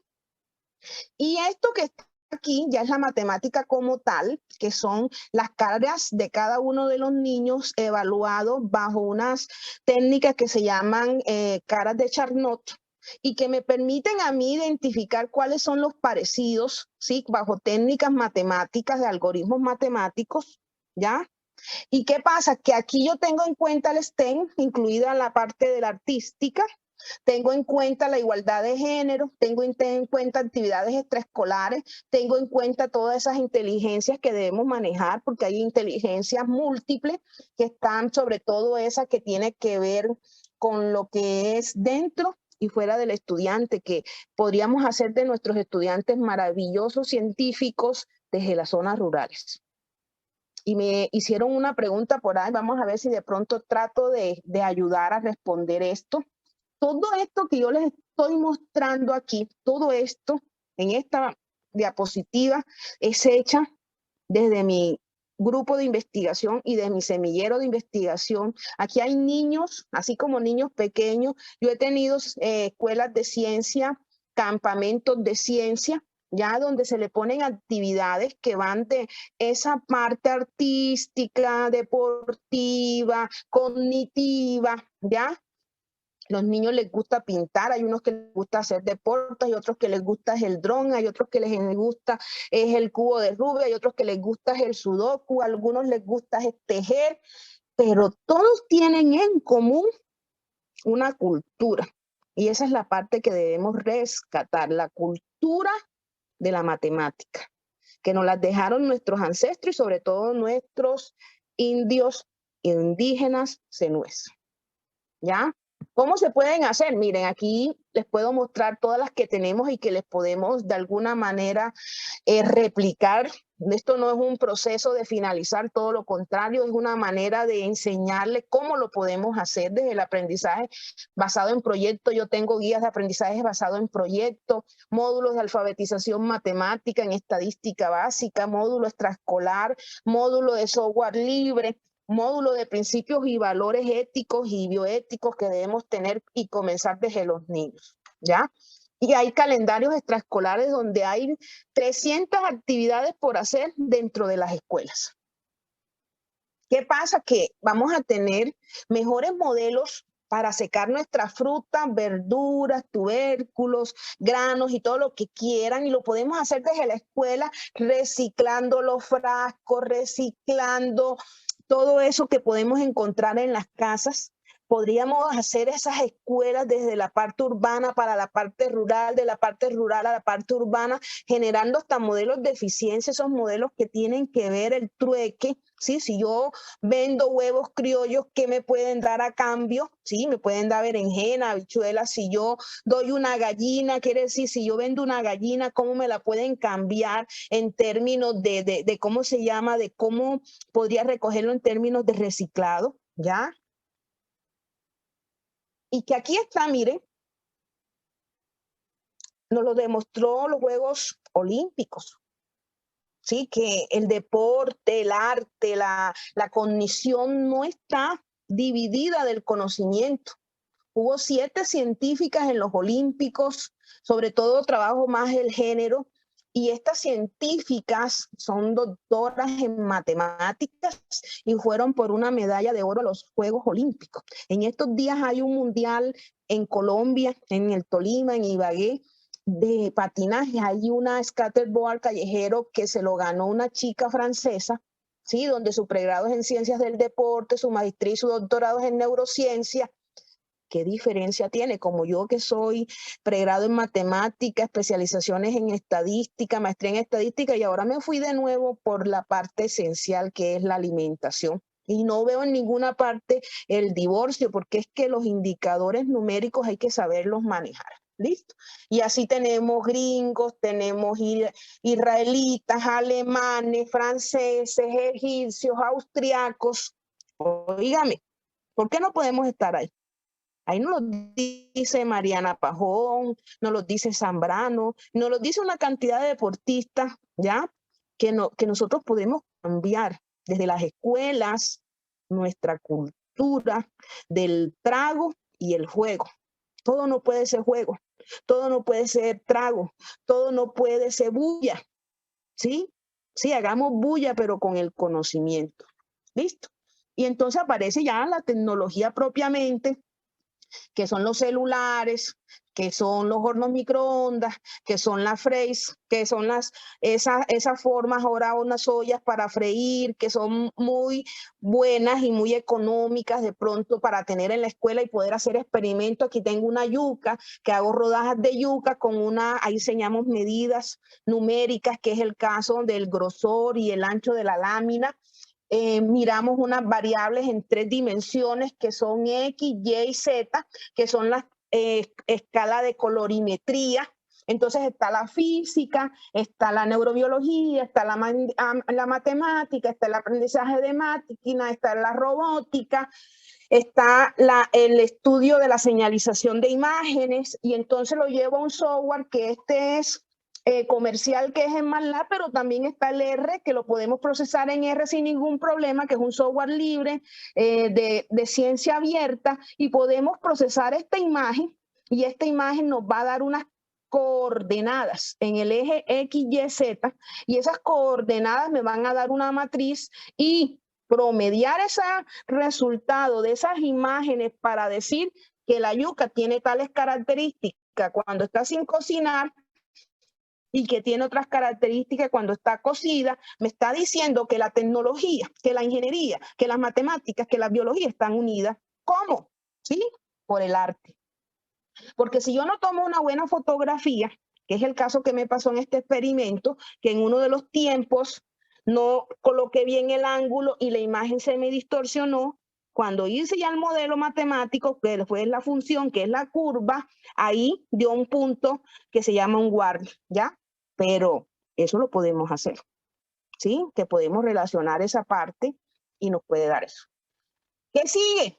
Y esto que está aquí ya es la matemática como tal, que son las cargas de cada uno de los niños evaluados bajo unas técnicas que se llaman caras de Charnot y que me permiten a mí identificar cuáles son los parecidos, ¿sí?, bajo técnicas matemáticas, de algoritmos matemáticos, ¿ya? ¿Y qué pasa? Que aquí yo tengo en cuenta el STEM, incluida la parte de la artística, tengo en cuenta la igualdad de género, tengo en cuenta actividades extraescolares, tengo en cuenta todas esas inteligencias que debemos manejar, porque hay inteligencias múltiples que están, sobre todo esa que tiene que ver con lo que es dentro y fuera del estudiante, que podríamos hacer de nuestros estudiantes maravillosos científicos desde las zonas rurales. Y me hicieron una pregunta por ahí, vamos a ver si de pronto trato de ayudar a responder esto. Todo esto que yo les estoy mostrando aquí, todo esto en esta diapositiva es hecha desde mi grupo de investigación y de mi semillero de investigación. Aquí hay niños, así como niños pequeños. Yo he tenido escuelas de ciencia, campamentos de ciencia, ya donde se le ponen actividades que van de esa parte artística, deportiva, cognitiva, ¿ya? Los niños les gusta pintar, hay unos que les gusta hacer deportes, hay otros que les gusta el dron, hay otros que les gusta es el cubo de Rubik, hay otros que les gusta el sudoku, a algunos les gusta es tejer, pero todos tienen en común una cultura. Y esa es la parte que debemos rescatar, la cultura de la matemática, que nos las dejaron nuestros ancestros y sobre todo nuestros indios indígenas zenúes. ¿Ya? ¿Cómo se pueden hacer? Miren, aquí les puedo mostrar todas las que tenemos y que les podemos de alguna manera replicar. Esto no es un proceso de finalizar, todo lo contrario, es una manera de enseñarles cómo lo podemos hacer desde el aprendizaje basado en proyectos. Yo tengo guías de aprendizaje basado en proyectos, módulos de alfabetización matemática en estadística básica, módulo extraescolar, módulo de software libre, módulo de principios y valores éticos y bioéticos que debemos tener y comenzar desde los niños, ¿ya? Y hay calendarios extraescolares donde hay 300 actividades por hacer dentro de las escuelas. ¿Qué pasa? Que vamos a tener mejores modelos para secar nuestras frutas, verduras, tubérculos, granos y todo lo que quieran, y lo podemos hacer desde la escuela reciclando los frascos, reciclando todo eso que podemos encontrar en las casas. Podríamos hacer esas escuelas desde la parte urbana para la parte rural, de la parte rural a la parte urbana, generando hasta modelos de eficiencia, esos modelos que tienen que ver el trueque, ¿sí? Si yo vendo huevos criollos, ¿qué me pueden dar a cambio? Sí, me pueden dar berenjena, habichuelas. Si yo doy una gallina, quiere decir, si yo vendo una gallina, ¿cómo me la pueden cambiar en términos de cómo se llama, de cómo podría recogerlo en términos de reciclado? ¿Ya? Y que aquí está, miren, nos lo demostró los Juegos Olímpicos. Sí, que el deporte, el arte, la cognición no está dividida del conocimiento. Hubo 7 científicas en los Olímpicos, sobre todo trabajo más el género, y estas científicas son doctoras en matemáticas y fueron por una medalla de oro a los Juegos Olímpicos. En estos días hay un mundial en Colombia, en el Tolima, en Ibagué, de patinaje. Hay una scatterboard callejero que se lo ganó una chica francesa, ¿sí? Donde su pregrado es en ciencias del deporte, su maestría y su doctorado es en neurociencia. ¿Qué diferencia tiene? Como yo que soy pregrado en matemática, especializaciones en estadística, maestría en estadística, y ahora me fui de nuevo por la parte esencial que es la alimentación. Y no veo en ninguna parte el divorcio, porque es que los indicadores numéricos hay que saberlos manejar. ¿Listo? Y así tenemos gringos, tenemos israelitas, alemanes, franceses, egipcios, austriacos. Óigame, ¿por qué no podemos estar ahí? Ahí nos lo dice Mariana Pajón, nos lo dice Zambrano, nos lo dice una cantidad de deportistas, ¿ya? Que nosotros podemos cambiar desde las escuelas nuestra cultura del trago y el juego. Todo no puede ser juego, todo no puede ser trago, todo no puede ser bulla, ¿sí? Sí, hagamos bulla, pero con el conocimiento. ¿Listo? Y entonces aparece ya la tecnología propiamente, que son los celulares, que son los hornos microondas, que son las freis, que son esas formas, ahora unas ollas para freír, que son muy buenas y muy económicas de pronto para tener en la escuela y poder hacer experimentos. Aquí tengo una yuca, que hago rodajas de yuca con ahí enseñamos medidas numéricas, que es el caso del grosor y el ancho de la lámina. Miramos unas variables en 3 dimensiones que son X, Y y Z, que son las escalas de colorimetría. Entonces está la física, está la neurobiología, está la matemática, está el aprendizaje de máquina, está la robótica, está el estudio de la señalización de imágenes, y entonces lo llevo a un software que es comercial, que es en MATLAB, pero también está el R, que lo podemos procesar en R sin ningún problema, que es un software libre de ciencia abierta, y podemos procesar esta imagen, y esta imagen nos va a dar unas coordenadas en el eje X, Y, Z, y esas coordenadas me van a dar una matriz, y promediar ese resultado de esas imágenes para decir que la yuca tiene tales características cuando está sin cocinar y que tiene otras características cuando está cocida, me está diciendo que la tecnología, que la ingeniería, que las matemáticas, que la biología están unidas. ¿Cómo? ¿Sí? Por el arte. Porque si yo no tomo una buena fotografía, que es el caso que me pasó en este experimento, que en uno de los tiempos no coloqué bien el ángulo y la imagen se me distorsionó, cuando hice ya el modelo matemático, que fue la función, que es la curva, ahí dio un punto que se llama un guardia, ¿ya? Pero eso lo podemos hacer, ¿sí? Que podemos relacionar esa parte y nos puede dar eso. ¿Qué sigue?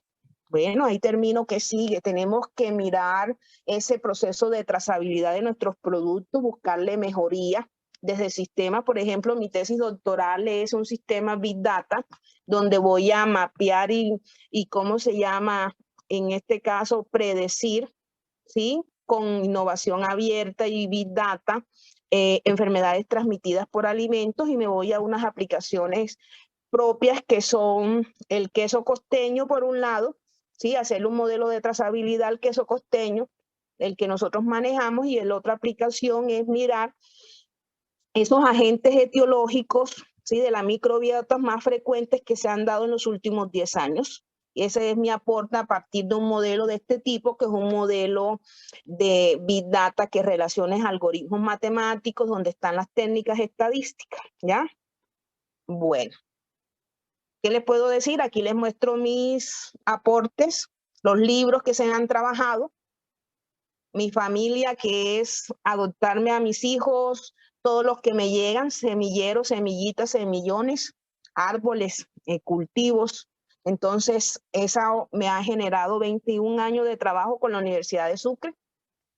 Bueno, ahí termino. ¿Qué sigue? Tenemos que mirar ese proceso de trazabilidad de nuestros productos, buscarle mejoría desde el sistema. Por ejemplo, mi tesis doctoral es un sistema Big Data, donde voy a mapear y ¿cómo se llama? En este caso, predecir, ¿sí? Con innovación abierta y Big Data, enfermedades transmitidas por alimentos, y me voy a unas aplicaciones propias que son el queso costeño por un lado, ¿sí? Hacerle un modelo de trazabilidad al queso costeño, el que nosotros manejamos, y la otra aplicación es mirar esos agentes etiológicos, ¿sí? De la microbiota más frecuentes que se han dado en los últimos 10 años. Y ese es mi aporte a partir de un modelo de este tipo, que es un modelo de Big Data que relaciona algoritmos matemáticos donde están las técnicas estadísticas, ¿ya? Bueno. ¿Qué les puedo decir? Aquí les muestro mis aportes, los libros que se han trabajado, mi familia, que es adoptarme a mis hijos, todos los que me llegan, semilleros, semillitas, semillones, árboles, cultivos. Entonces, esa me ha generado 21 años de trabajo con la Universidad de Sucre,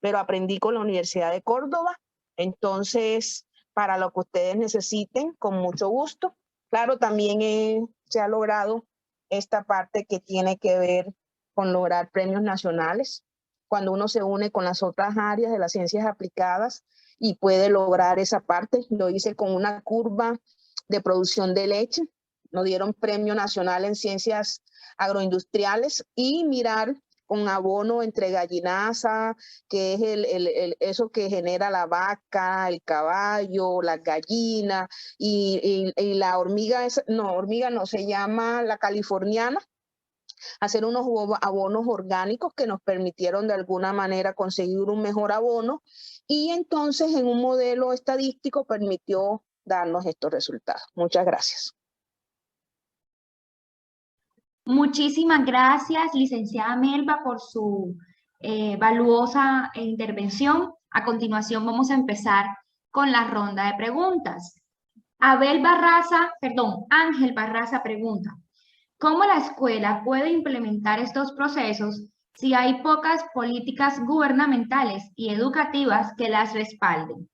pero aprendí con la Universidad de Córdoba. Entonces, para lo que ustedes necesiten, con mucho gusto. Claro, también se ha logrado esta parte que tiene que ver con lograr premios nacionales, cuando uno se une con las otras áreas de las ciencias aplicadas y puede lograr esa parte. Lo hice con una curva de producción de leche, nos dieron premio nacional en ciencias agroindustriales, y mirar con abono entre gallinaza, que es eso que genera la vaca, el caballo, las gallinas, y la hormiga, hormiga no, se llama la californiana, hacer unos abonos orgánicos que nos permitieron de alguna manera conseguir un mejor abono, y entonces en un modelo estadístico permitió darnos estos resultados. Muchas gracias. Muchísimas gracias, licenciada Melba, por su valuosa intervención. A continuación vamos a empezar con la ronda de preguntas. Ángel Barraza pregunta, ¿cómo la escuela puede implementar estos procesos si hay pocas políticas gubernamentales y educativas que las respalden?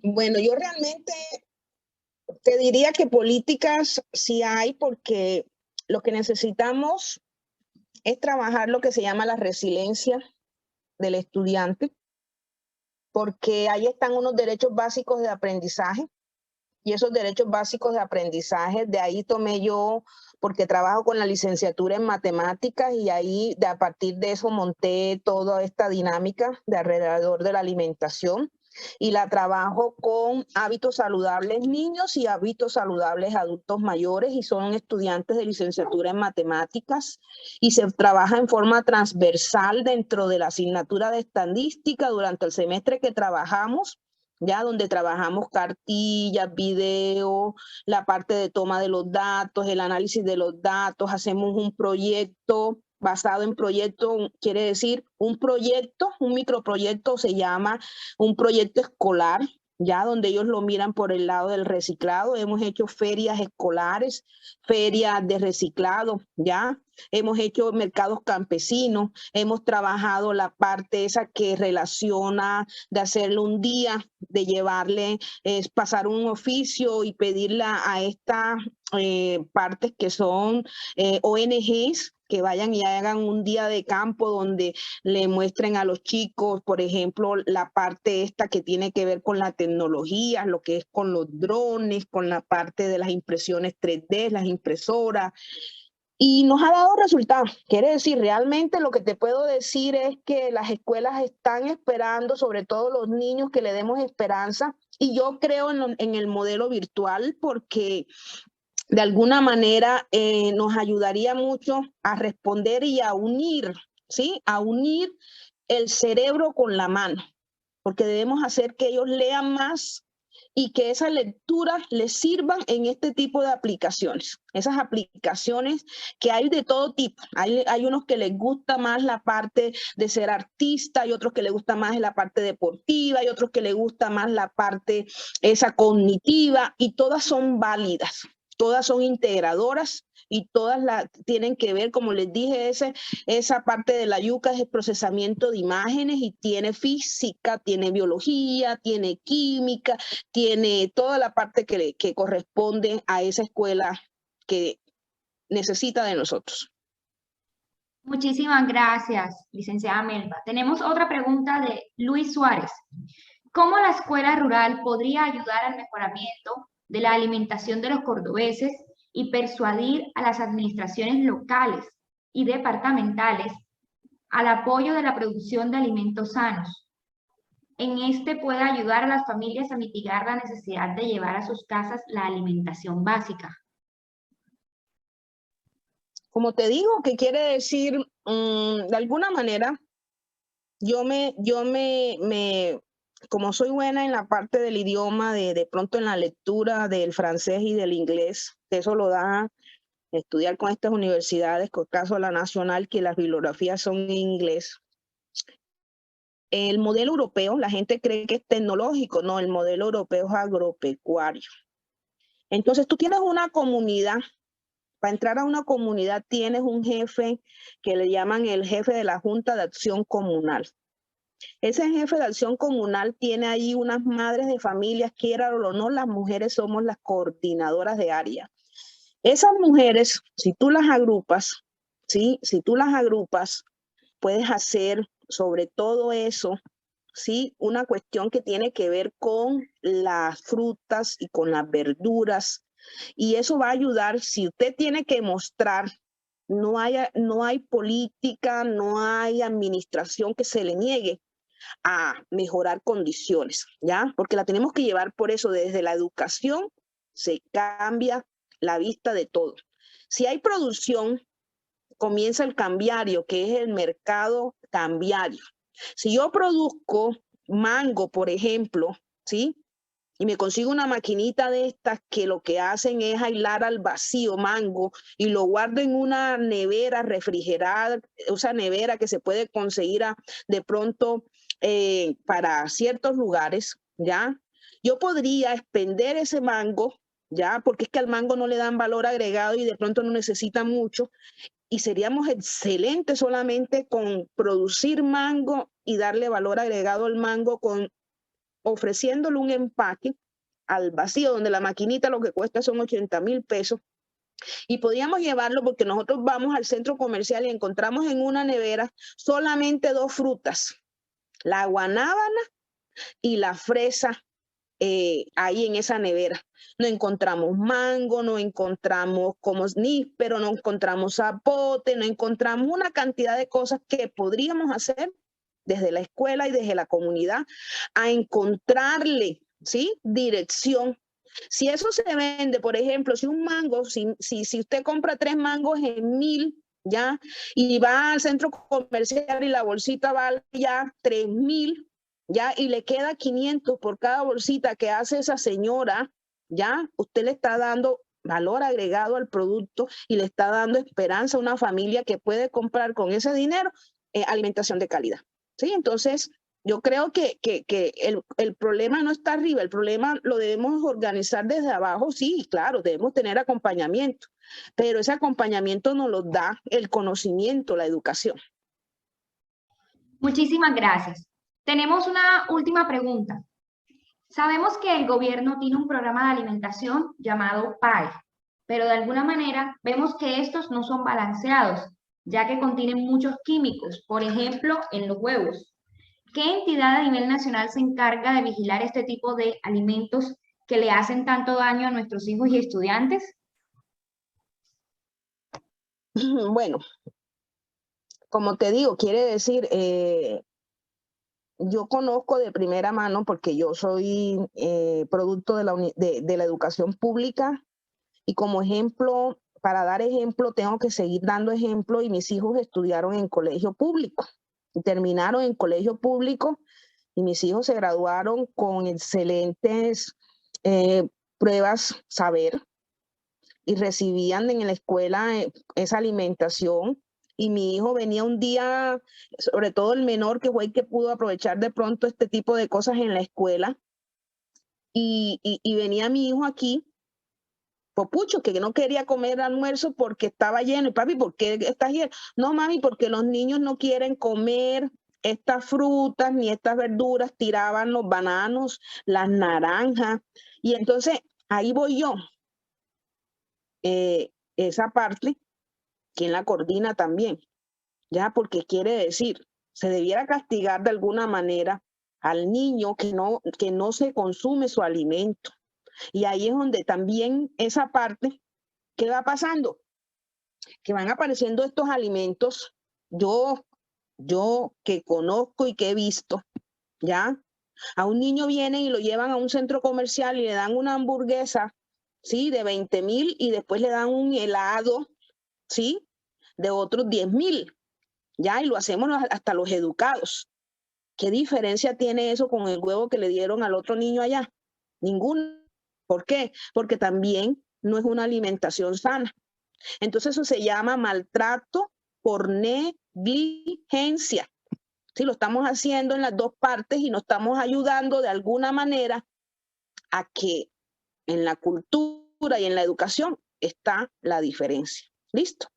Bueno, yo realmente te diría que políticas sí hay, porque lo que necesitamos es trabajar lo que se llama la resiliencia del estudiante, porque ahí están unos derechos básicos de aprendizaje, y esos derechos básicos de aprendizaje, de ahí tomé yo, porque trabajo con la licenciatura en matemáticas, y ahí a partir de eso monté toda esta dinámica de alrededor de la alimentación, y la trabajo con hábitos saludables niños y hábitos saludables adultos mayores, y son estudiantes de licenciatura en matemáticas, y se trabaja en forma transversal dentro de la asignatura de estadística durante el semestre que trabajamos, ya donde trabajamos cartillas, video, la parte de toma de los datos, el análisis de los datos, hacemos un proyecto basado en proyecto, quiere decir un proyecto, un microproyecto, se llama un proyecto escolar, ya donde ellos lo miran por el lado del reciclado. Hemos hecho ferias escolares, ferias de reciclado, ya. Hemos hecho mercados campesinos, hemos trabajado la parte esa que relaciona de hacerle un día, de llevarle, pasar un oficio y pedirla a estas partes que son ONGs, que vayan y hagan un día de campo donde le muestren a los chicos, por ejemplo, la parte esta que tiene que ver con la tecnología, lo que es con los drones, con la parte de las impresiones 3D, las impresoras. Y nos ha dado resultados. Quiere decir, realmente lo que te puedo decir es que las escuelas están esperando, sobre todo los niños, que le demos esperanza. Y yo creo en el modelo virtual porque de alguna manera nos ayudaría mucho a responder y a unir, ¿sí? A unir el cerebro con la mano, porque debemos hacer que ellos lean más y que esas lecturas les sirvan en este tipo de aplicaciones. Esas aplicaciones que hay de todo tipo. Hay unos que les gusta más la parte de ser artista, hay otros que les gusta más la parte deportiva, hay otros que les gusta más la parte esa cognitiva, y todas son válidas. Todas son integradoras y todas tienen que ver, como les dije, esa parte de la yuca es el procesamiento de imágenes, y tiene física, tiene biología, tiene química, tiene toda la parte que corresponde a esa escuela que necesita de nosotros. Muchísimas gracias, licenciada Melba. Tenemos otra pregunta de Luis Suárez. ¿Cómo la escuela rural podría ayudar al mejoramiento de la alimentación de los cordobeses y persuadir a las administraciones locales y departamentales al apoyo de la producción de alimentos sanos? En este puede ayudar a las familias a mitigar la necesidad de llevar a sus casas la alimentación básica. Como te digo, que quiere decir, de alguna manera, como soy buena en la parte del idioma, de pronto en la lectura del francés y del inglés, eso lo da estudiar con estas universidades, con el caso de la Nacional, que las bibliografías son en inglés. El modelo europeo, la gente cree que es tecnológico, no, el modelo europeo es agropecuario. Entonces tú tienes una comunidad. Para entrar a una comunidad tienes un jefe que le llaman el jefe de la Junta de Acción Comunal. Ese jefe de acción comunal tiene ahí unas madres de familias, quieran o no, las mujeres somos las coordinadoras de área. Esas mujeres, si tú las agrupas, ¿sí? Si tú las agrupas, puedes hacer sobre todo eso, ¿sí? Una cuestión que tiene que ver con las frutas y con las verduras. Y eso va a ayudar, si usted tiene que mostrar, no hay política, no hay administración que se le niegue a mejorar condiciones, ¿ya? Porque la tenemos que llevar por eso, desde la educación se cambia la vista de todo. Si hay producción, comienza el cambiario, que es el mercado cambiario. Si yo produzco mango, por ejemplo, ¿sí? Y me consigo una maquinita de estas que lo que hacen es aislar al vacío mango y lo guardo en una nevera refrigerada, esa nevera que se puede conseguir de pronto para ciertos lugares, ¿ya? Yo podría expender ese mango, ¿ya? Porque es que al mango no le dan valor agregado y de pronto no necesita mucho, y seríamos excelentes solamente con producir mango y darle valor agregado al mango ofreciéndole un empaque al vacío, donde la maquinita lo que cuesta son 80,000 pesos, y podíamos llevarlo porque nosotros vamos al centro comercial y encontramos en una nevera solamente 2 frutas, la guanábana y la fresa. Ahí en esa nevera no encontramos mango, no encontramos como níspero, no encontramos zapote, no encontramos una cantidad de cosas que podríamos hacer desde la escuela y desde la comunidad a encontrarle, ¿sí? Dirección. Si eso se vende, por ejemplo, si un mango, si usted compra 3 mangos en 1,000, ¿ya? Y va al centro comercial y la bolsita vale ya 3,000, ¿ya? Y le queda 500 por cada bolsita que hace esa señora, ¿ya? Usted le está dando valor agregado al producto y le está dando esperanza a una familia que puede comprar con ese dinero alimentación de calidad, ¿sí? Entonces, yo creo que el problema no está arriba, el problema lo debemos organizar desde abajo, sí, claro, debemos tener acompañamiento, pero ese acompañamiento nos lo da el conocimiento, la educación. Muchísimas gracias. Tenemos una última pregunta. Sabemos que el gobierno tiene un programa de alimentación llamado PAE, pero de alguna manera vemos que estos no son balanceados, ya que contienen muchos químicos, por ejemplo, en los huevos. ¿Qué entidad a nivel nacional se encarga de vigilar este tipo de alimentos que le hacen tanto daño a nuestros hijos y estudiantes? Bueno, como te digo, quiere decir, yo conozco de primera mano porque yo soy producto de la educación pública y como ejemplo, para dar ejemplo, tengo que seguir dando ejemplo y mis hijos estudiaron en colegio público y terminaron en colegio público y mis hijos se graduaron con excelentes pruebas saber y recibían en la escuela esa alimentación. Y mi hijo venía un día, sobre todo el menor, que fue el que pudo aprovechar de pronto este tipo de cosas en la escuela. Y venía mi hijo aquí, popucho, que no quería comer almuerzo porque estaba lleno. Y papi, ¿por qué estás lleno? No, mami, porque los niños no quieren comer estas frutas ni estas verduras, tiraban los bananos, las naranjas. Y entonces ahí voy yo. Esa parte, ¿quién la coordina también? Ya, porque quiere decir, se debiera castigar de alguna manera al niño que no se consume su alimento. Y ahí es donde también esa parte, ¿qué va pasando? Que van apareciendo estos alimentos, yo que conozco y que he visto, ¿ya? A un niño vienen y lo llevan a un centro comercial y le dan una hamburguesa, ¿sí? De 20,000 y después le dan un helado, ¿sí? De otros 10,000, ¿ya? Y lo hacemos hasta los educados. ¿Qué diferencia tiene eso con el huevo que le dieron al otro niño allá? Ninguna. ¿Por qué? Porque también no es una alimentación sana. Entonces eso se llama maltrato por negligencia. Sí, lo estamos haciendo en las dos partes y nos estamos ayudando de alguna manera a que en la cultura y en la educación está la diferencia. ¿Listo?